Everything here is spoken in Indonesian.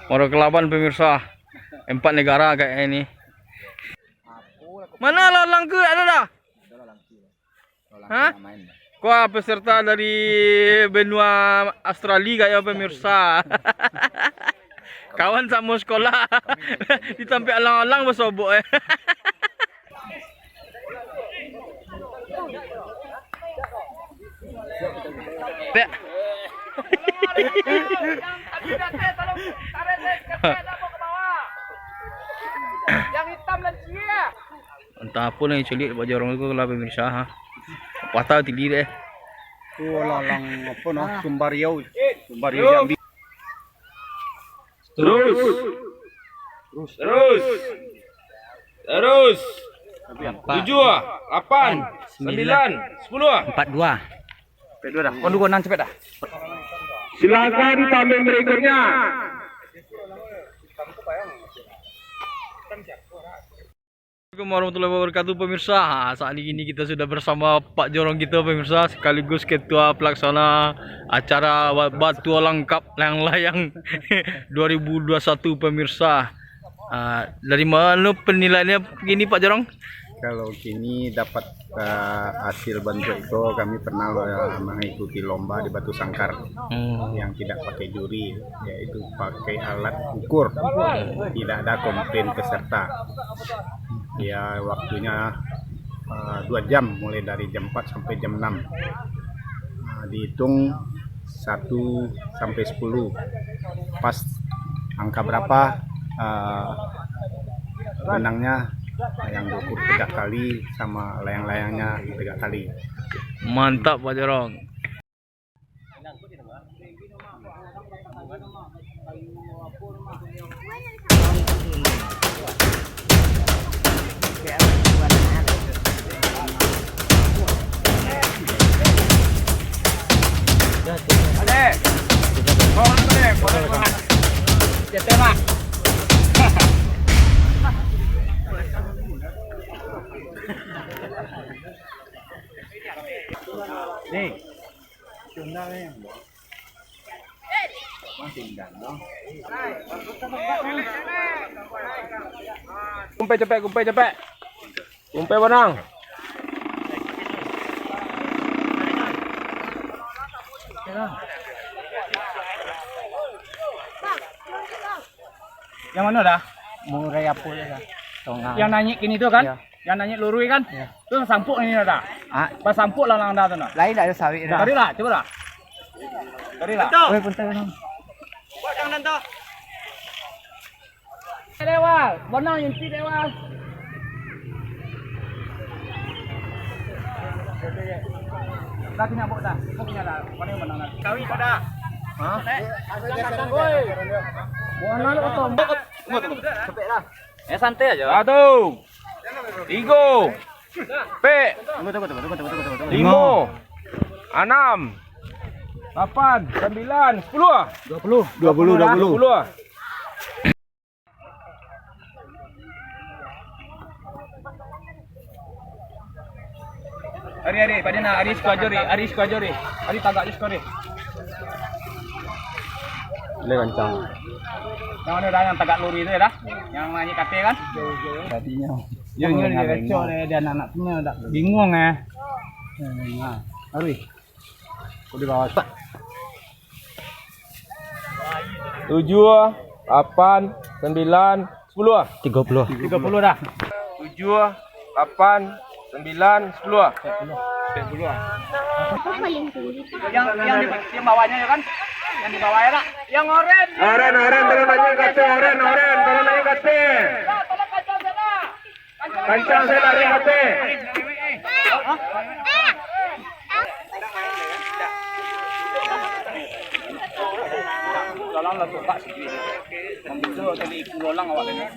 Moro Kelaban pemirsa. 4 negara kayak ini. Mana lawan ke ada dah? Hah? Kau peserta dari benua Australia kayak pemirsa. Kawan sama sekolah. Ditampi alang-alang bersobok . Yang hitam lansia. Entah apa yang celik baju orang itu lah pemirsa ha. Apa tahu tili deh. Lalang apa noh Sumbar Riau Jambi. Terus. 7, 8, 9, 10. 42. Pedua dah. Kau nang cepet dah. Silakan tamu berikutnya. Assalamualaikum warahmatullahi wabarakatuh pemirsa. Saat ini kita sudah bersama Pak Jorong kita pemirsa, sekaligus ketua pelaksana acara Batu Lengkap Layang-Layang 2021 pemirsa. Dari mana penilaiannya begini Pak Jorong? Kalau kini dapat hasil bentuk itu, kami pernah mengikuti lomba di Batu Sangkar yang tidak pakai juri, yaitu pakai alat ukur, tidak ada komplain peserta. Ya waktunya 2 jam, mulai dari jam 4 sampai jam 6. Dihitung 1 sampai 10, pas angka berapa benangnya yang diukur 3 kali sama layang-layangnya 3 kali. Mantap Pak Jorong. Nih, tundanya masih enggak, no? Kumpai cepet. Kumpai benang. Yang mana dah? Murai apa ya? Yang nanyik ini tuh kan? Ya. Yang nanyik lurui kan? Ya. Tuh sampuk ini dah. Pas sampuk lah dah tuh nah. Lain ada sawit dah. Tadi lah, coba lah. Tadi lah. Woi, punten. Buat yang nanti. Lewal, bonang yang si lewal. Dah punya bok dah. Kau punya dah. Mana yang bonang dah? Kawi pada. Hah? Woi. Bonang lu tombok. Cepet lah. Santai aja. 1, 3, Tunggu. 5, 6, 8, 9, 10. 20. Ari, pada nak Ari suka jori. Ari tagak suka jori. Ini kencang. Yang mana dah yang tagak luri tu dah? Yang nanya kate kan? Tadinya. Dia recok dia anak punya dah bingung Nah, Ari. Kau di bawah. 7, 8, 9, 10. 30. 30 dah. 7, 8, 9, 10. Yang bawahnya ya kan? Yang di bawah ya tak? Yang oren. Oren, turun lagi kate. Oren, turun lagi kate. Tolong kacau sana. Kencang saya lari kate. Tolong lah buka sikit. Membuka tadi kulolang awak ni.